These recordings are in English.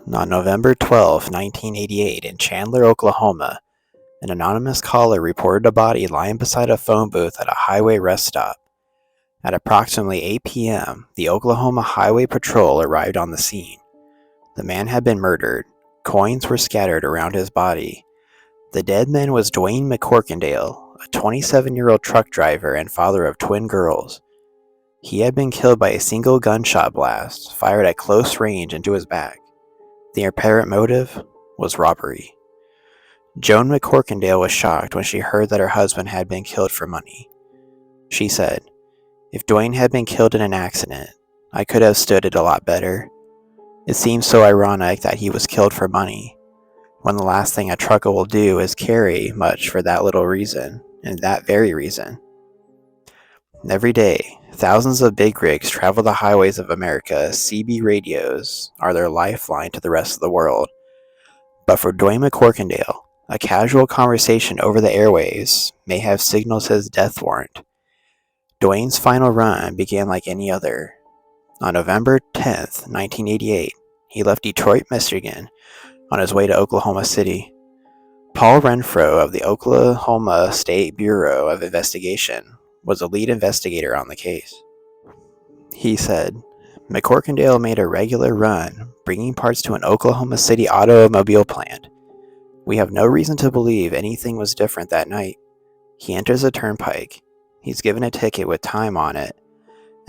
On November 12, 1988, in Chandler, Oklahoma, an anonymous caller reported a body lying beside a phone booth at a highway rest stop. At approximately 8 p.m., the Oklahoma Highway Patrol arrived on the scene. The man had been murdered. Coins were scattered around his body. The dead man was Dwayne McCorkindale, a 27-year-old truck driver and father of twin girls. He had been killed by a single gunshot blast fired at close range into his back. The apparent motive was robbery. Joan McCorkindale was shocked when she heard that her husband had been killed for money. She said, "If Dwayne had been killed in an accident, I could have stood it a lot better. It seems so ironic that he was killed for money, when the last thing a trucker will do is carry much for that little reason, and that very reason." Every day, thousands of big rigs travel the highways of America. CB radios are their lifeline to the rest of the world. But for Dwayne McCorkindale, a casual conversation over the airwaves may have signaled his death warrant. Dwayne's final run began like any other. On November 10th, 1988, he left Detroit, Michigan, on his way to Oklahoma City. Paul Renfro of the Oklahoma State Bureau of Investigation was the lead investigator on the case. He said, "McCorkindale made a regular run, bringing parts to an Oklahoma City automobile plant. We have no reason to believe anything was different that night. He enters a turnpike. He's given a ticket with time on it,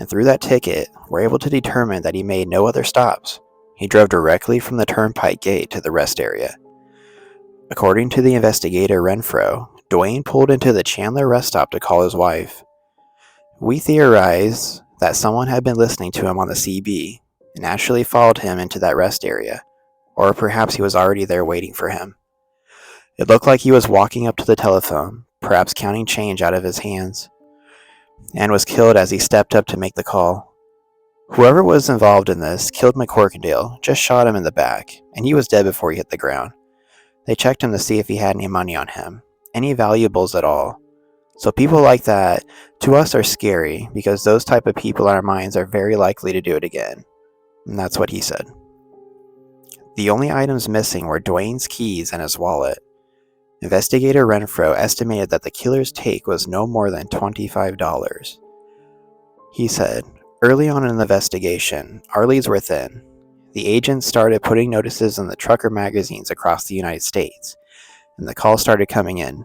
and through that ticket, we're able to determine that he made no other stops. He drove directly from the turnpike gate to the rest area." According to the investigator Renfro, Dwayne pulled into the Chandler rest stop to call his wife. "We theorize that someone had been listening to him on the CB and actually followed him into that rest area, or perhaps he was already there waiting for him. It looked like he was walking up to the telephone, perhaps counting change out of his hands, and was killed as he stepped up to make the call. Whoever was involved in this killed McCorkindale, just shot him in the back, and he was dead before he hit the ground. They checked him to see if he had any money on him, any valuables at all. So people like that, to us, are scary, because those type of people in our minds are very likely to do it again." And that's what he said. The only items missing were Dwayne's keys and his wallet. Investigator Renfro estimated that the killer's take was no more than $25. He said, "Early on in the investigation, our leads were thin. The agents started putting notices in the trucker magazines across the United States, and the calls started coming in.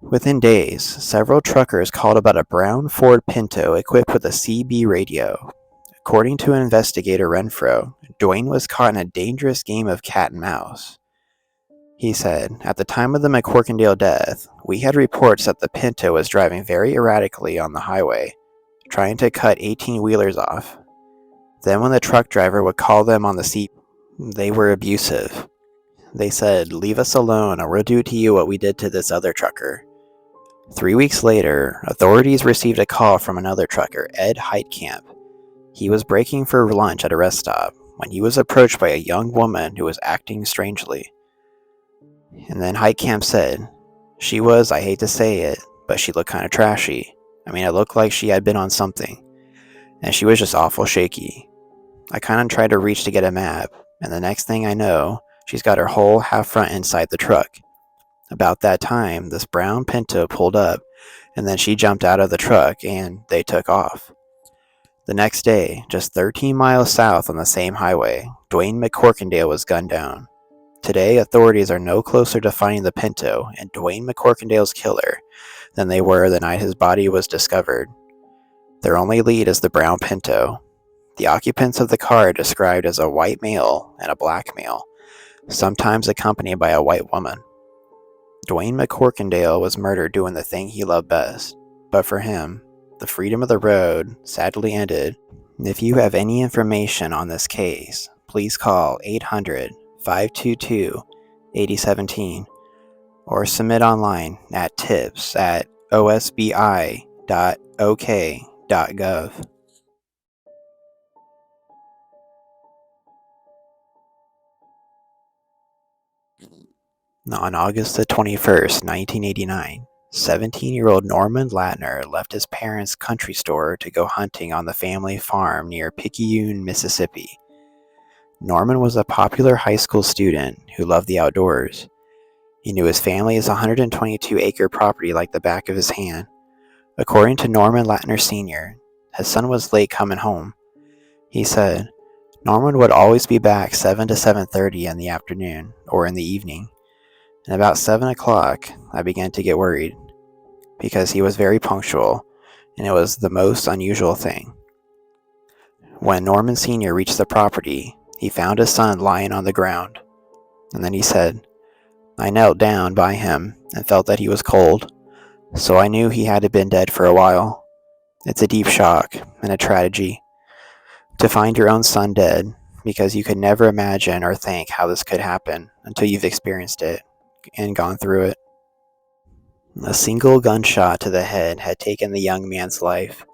Within days, several truckers called about a brown Ford Pinto equipped with a CB radio. According to investigator Renfro, Dwayne was caught in a dangerous game of cat and mouse. He said, "At the time of the McCorkindale death, we had reports that the Pinto was driving very erratically on the highway, trying to cut 18-wheelers off. Then when the truck driver would call them on the seat, they were abusive. They said, 'Leave us alone or we'll do to you what we did to this other trucker.' 3 weeks later, authorities received a call from another trucker, Ed Heitkamp. He was breaking for lunch at a rest stop when he was approached by a young woman who was acting strangely. And then Heitkamp said, 'She was, I hate to say it, but she looked kind of trashy. I mean, it looked like she had been on something. And she was just awful shaky. I kind of tried to reach to get a map, and the next thing I know, she's got her whole half front inside the truck. About that time, this brown Pinto pulled up, and then she jumped out of the truck, and they took off. The next day, just 13 miles south on the same highway, Dwayne McCorkindale was gunned down. Today, authorities are no closer to finding the Pinto and Dwayne McCorkindale's killer than they were the night his body was discovered. Their only lead is the brown Pinto. The occupants of the car are described as a white male and a black male, sometimes accompanied by a white woman. Dwayne McCorkindale was murdered doing the thing he loved best, but for him, the freedom of the road sadly ended. If you have any information on this case, please call 800-522-8017 or submit online at tips@osbi.ok.gov. On August the 21st, 1989, 17-year-old Norman Latner left his parents' country store to go hunting on the family farm near Picayune, Mississippi. Norman was a popular high school student who loved the outdoors. He knew his family's 122-acre property like the back of his hand. According to Norman Latner Sr., his son was late coming home. He said, Norman would always be back 7 to 7:30 in the afternoon or in the evening. And about 7 o'clock, I began to get worried because he was very punctual, and it was the most unusual thing. When Norman Sr. reached the property, he found his son lying on the ground. And then he said, I knelt down by him and felt that he was cold, so I knew he had been dead for a while. It's a deep shock and a tragedy to find your own son dead, because you could never imagine or think how this could happen until you've experienced it and gone through it. A single gunshot to the head had taken the young man's life.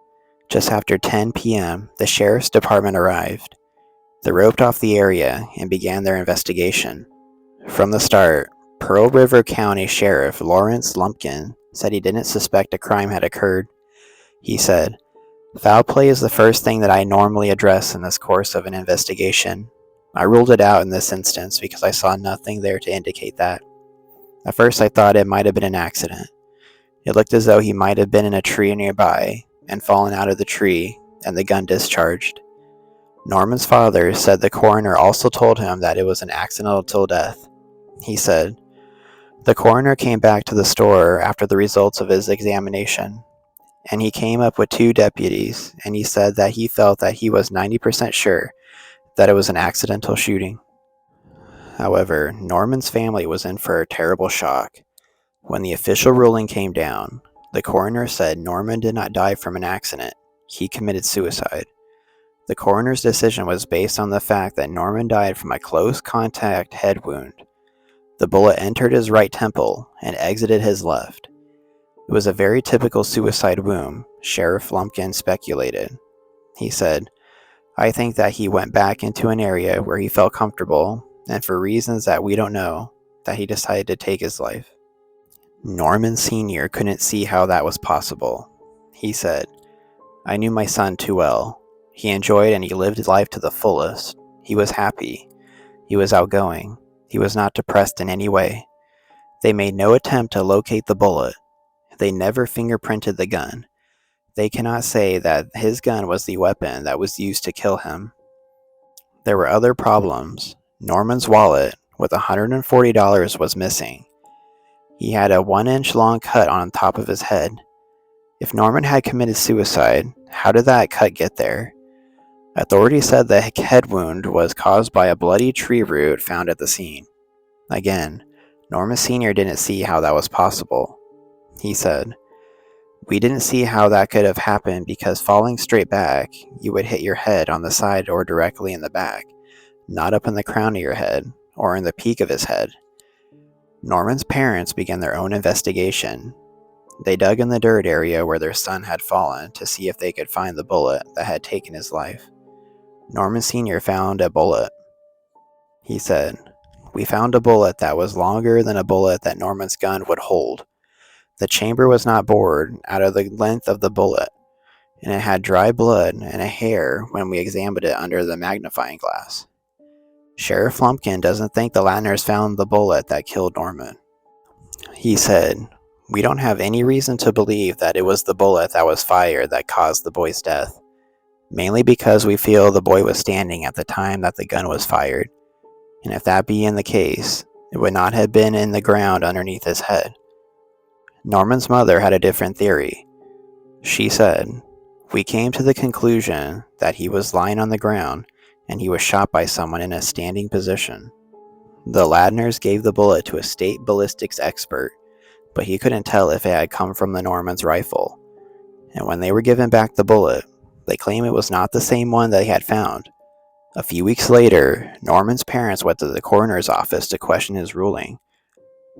Just after 10 p.m., the sheriff's department arrived. They roped off the area and began their investigation. From the start, Pearl River County Sheriff Lawrence Lumpkin said he didn't suspect a crime had occurred. He said, Foul play is the first thing that I normally address in this course of an investigation. I ruled it out in this instance because I saw nothing there to indicate that. At first I thought it might have been an accident. It looked as though he might have been in a tree nearby and fallen out of the tree and the gun discharged. Norman's father said the coroner also told him that it was an accidental death. He said, The coroner came back to the store after the results of his examination, and he came up with 2 deputies, and he said that he felt that he was 90% sure that it was an accidental shooting. However, Norman's family was in for a terrible shock. When the official ruling came down, the coroner said Norman did not die from an accident. He committed suicide. The coroner's decision was based on the fact that Norman died from a close contact head wound. The bullet entered his right temple and exited his left. It was a very typical suicide wound, Sheriff Lumpkin speculated. He said, I think that he went back into an area where he felt comfortable, and for reasons that we don't know, that he decided to take his life. Norman Sr. couldn't see how that was possible. He said, I knew my son too well. He enjoyed and he lived life to the fullest. He was happy. He was outgoing. He was not depressed in any way. They made no attempt to locate the bullet. They never fingerprinted the gun. They cannot say that his gun was the weapon that was used to kill him. There were other problems. Norman's wallet, with $140, was missing. He had a 1-inch long cut on top of his head. If Norman had committed suicide, how did that cut get there? Authorities said the head wound was caused by a bloody tree root found at the scene. Again, Norman Sr. didn't see how that was possible. He said, We didn't see how that could have happened because falling straight back, you would hit your head on the side or directly in the back, not up in the crown of your head or in the peak of his head. Norman's parents began their own investigation. They dug in the dirt area where their son had fallen to see if they could find the bullet that had taken his life. Norman Sr. found a bullet. He said, We found a bullet that was longer than a bullet that Norman's gun would hold. The chamber was not bored out of the length of the bullet, and it had dry blood and a hair when we examined it under the magnifying glass. Sheriff Lumpkin doesn't think the Latners found the bullet that killed Norman. He said, We don't have any reason to believe that it was the bullet that was fired that caused the boy's death, mainly because we feel the boy was standing at the time that the gun was fired, and if that being the case, it would not have been in the ground underneath his head. Norman's mother had a different theory. She said, We came to the conclusion that he was lying on the ground and he was shot by someone in a standing position. The Latners gave the bullet to a state ballistics expert, but he couldn't tell if it had come from the Norman's rifle. And when they were given back the bullet, they claim it was not the same one they had found. A few weeks later, Norman's parents went to the coroner's office to question his ruling.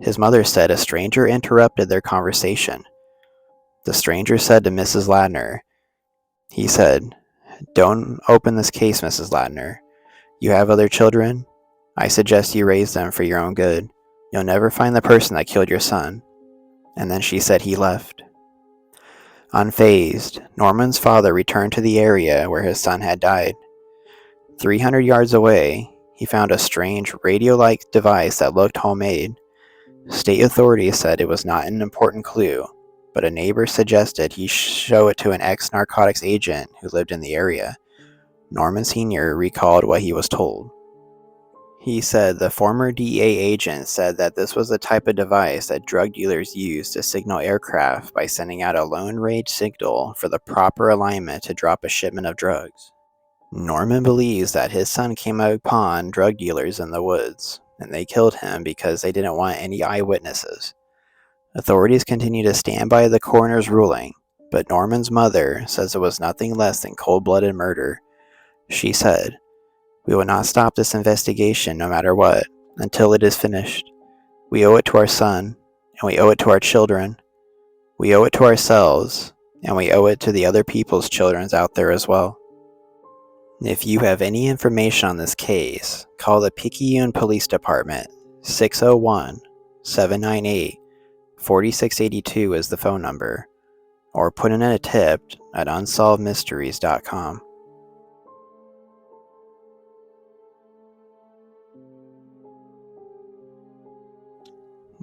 His mother said a stranger interrupted their conversation. The stranger said to Mrs. Latner, he said, Don't open this case, Mrs. Latner. You have other children? I suggest you raise them for your own good. You'll never find the person that killed your son. And then she said he left. Unfazed, Norman's father returned to the area where his son had died. 300 yards away, He found a strange radio-like device that looked homemade. State authorities said it was not an important clue, but a neighbor suggested he show it to an ex-narcotics agent who lived in the area. Norman Sr. recalled what he was told. He said the former DEA agent said that this was the type of device that drug dealers use to signal aircraft by sending out a lone range signal for the proper alignment to drop a shipment of drugs. Norman believes that his son came upon drug dealers in the woods, and they killed him because they didn't want any eyewitnesses. Authorities continue to stand by the coroner's ruling, but Norman's mother says it was nothing less than cold-blooded murder. She said, "We will not stop this investigation no matter what, until it is finished. We owe it to our son, and we owe it to our children. We owe it to ourselves, and we owe it to the other people's children out there as well." If you have any information on this case, call the Picayune Police Department. 601-798-4682 is the phone number, or put in a tip at unsolvedmysteries.com.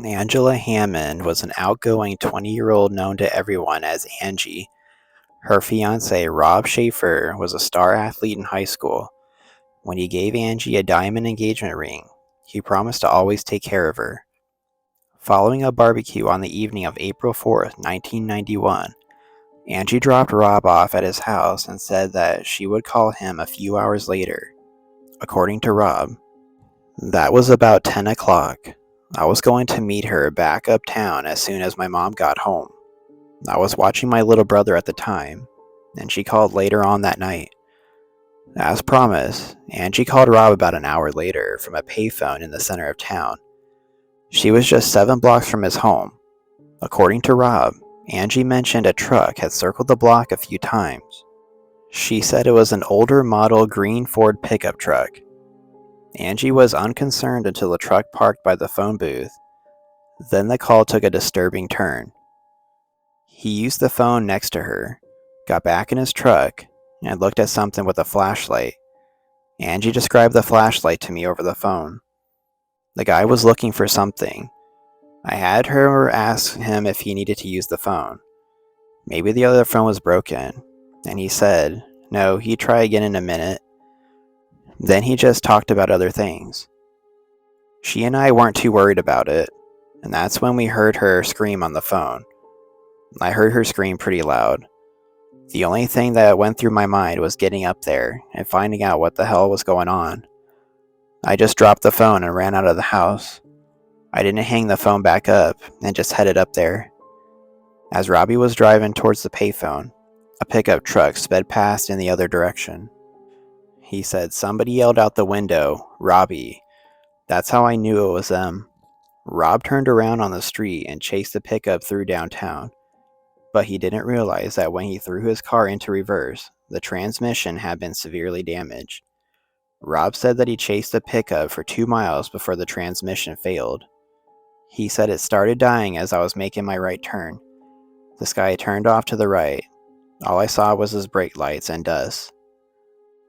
Angela Hammond was an outgoing 20-year-old known to everyone as Angie. Her fiancé, Rob Schaefer, was a star athlete in high school. When he gave Angie a diamond engagement ring, he promised to always take care of her. Following a barbecue on the evening of April 4th, 1991, Angie dropped Rob off at his house and said that she would call him a few hours later. According to Rob, "That was about 10 o'clock. I was going to meet her back uptown as soon as my mom got home. I was watching my little brother at the time, and she called later on that night." As promised, Angie called Rob about an hour later from a payphone in the center of town. She was just 7 blocks from his home. According to Rob, Angie mentioned a truck had circled the block a few times. She said it was an older model green Ford pickup truck. Angie was unconcerned until the truck parked by the phone booth. Then the call took a disturbing turn. He used the phone next to her, got back in his truck, and looked at something with a flashlight. Angie described the flashlight to me over the phone. The guy was looking for something. I had her ask him if he needed to use the phone. Maybe the other phone was broken, and he said, no, he'd try again in a minute. Then he just talked about other things. She and I weren't too worried about it, and that's when we heard her scream on the phone. I heard her scream pretty loud. The only thing that went through my mind was getting up there and finding out what the hell was going on. I just dropped the phone and ran out of the house. I didn't hang the phone back up and just headed up there. As Robbie was driving towards the payphone, a pickup truck sped past in the other direction. He said somebody yelled out the window, "Robbie." That's how I knew it was them. Rob turned around on the street and chased the pickup through downtown. But he didn't realize that when he threw his car into reverse, the transmission had been severely damaged. Rob said that he chased the pickup for 2 miles before the transmission failed. He said it started dying as I was making my right turn. The sky turned off to the right. All I saw was his brake lights and dust.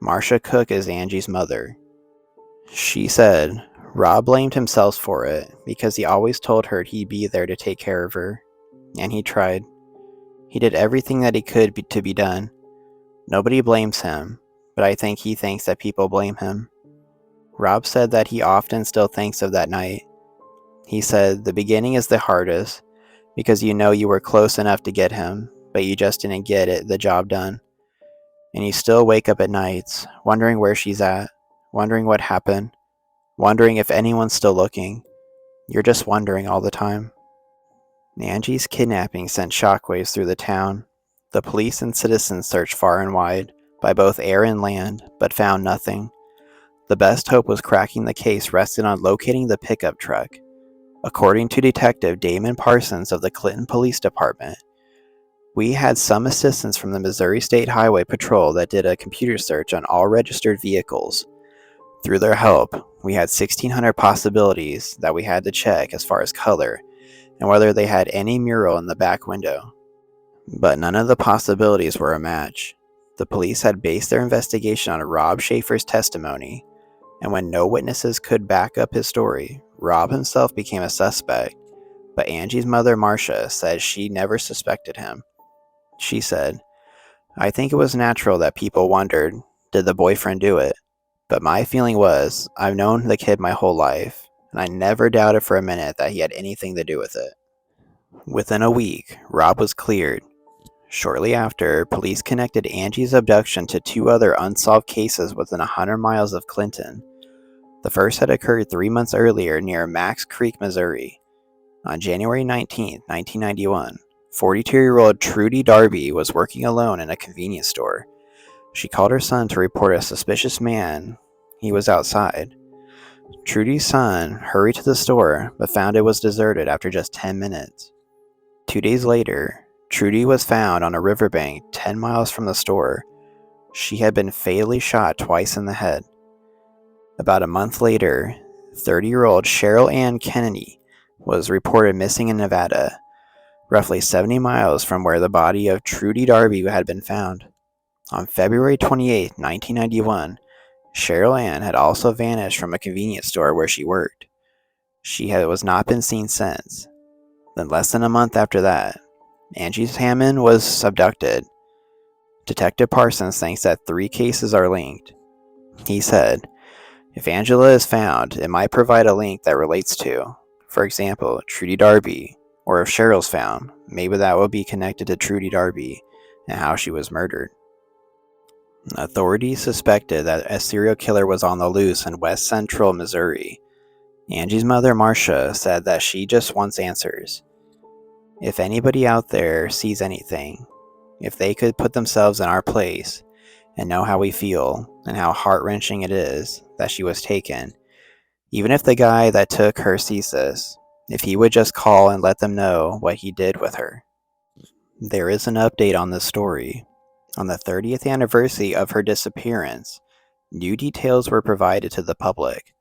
Marcia Cook is Angie's mother. She said Rob blamed himself for it because he always told her he'd be there to take care of her, and he tried. He did everything that he could to be done. Nobody blames him, but I think he thinks that people blame him. Rob said that he often still thinks of that night. He said the beginning is the hardest because you know you were close enough to get him, but you just didn't get the job done. And you still wake up at nights, wondering where she's at, wondering what happened, wondering if anyone's still looking. You're just wondering all the time. Angie's kidnapping sent shockwaves through the town. The police and citizens searched far and wide, by both air and land, but found nothing. The best hope was cracking the case rested on locating the pickup truck. According to Detective Damon Parsons of the Clinton Police Department, we had some assistance from the Missouri State Highway Patrol that did a computer search on all registered vehicles. Through their help, we had 1,600 possibilities that we had to check as far as color and whether they had any mural in the back window. But none of the possibilities were a match. The police had based their investigation on Rob Schaefer's testimony, and when no witnesses could back up his story, Rob himself became a suspect, but Angie's mother, Marcia, said she never suspected him. She said, "I think it was natural that people wondered, did the boyfriend do it? But my feeling was, I've known the kid my whole life, and I never doubted for a minute that he had anything to do with it." Within a week, Rob was cleared. Shortly after, police connected Angie's abduction to two other unsolved cases within 100 miles of Clinton. The first had occurred 3 months earlier near Max Creek, Missouri. On January 19, 1991, 42-year-old Trudy Darby was working alone in a convenience store. She called her son to report a suspicious man. He was outside. Trudy's son hurried to the store, but found it was deserted after just 10 minutes. 2 days later, Trudy was found on a riverbank 10 miles from the store. She had been fatally shot twice in the head. About a month later, 30-year-old Cheryl Ann Kennedy was reported missing in Nevada, roughly 70 miles from where the body of Trudy Darby had been found. On February 28, 1991, Cheryl Ann had also vanished from a convenience store where she worked. She was not been seen since. Then less than a month after that, Angie Hammond was abducted. Detective Parsons thinks that 3 cases are linked. He said, "If Angela is found, it might provide a link that relates to, for example, Trudy Darby, or if Cheryl's found, maybe that will be connected to Trudy Darby and how she was murdered." Authorities suspected that a serial killer was on the loose in west central Missouri. Angie's mother, Marcia, said that she just wants answers. "If anybody out there sees anything, if they could put themselves in our place and know how we feel and how heart-wrenching it is that she was taken, even if the guy that took her sees this, if he would just call and let them know what he did with her." There is an update on this story. On the 30th anniversary of her disappearance, new details were provided to the public.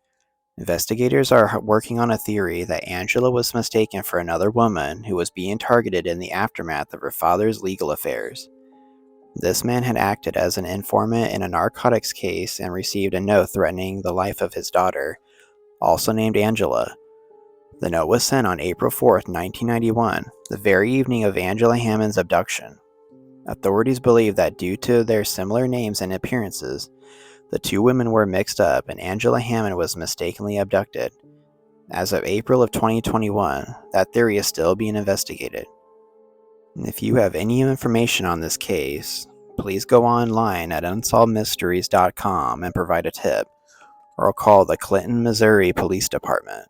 Investigators are working on a theory that Angela was mistaken for another woman who was being targeted in the aftermath of her father's legal affairs. This man had acted as an informant in a narcotics case and received a note threatening the life of his daughter, also named Angela. The note was sent on April 4, 1991, the very evening of Angela Hammond's abduction. Authorities believe that due to their similar names and appearances, the two women were mixed up and Angela Hammond was mistakenly abducted. As of April of 2021, that theory is still being investigated. If you have any information on this case, please go online at unsolvedmysteries.com and provide a tip, or call the Clinton, Missouri Police Department.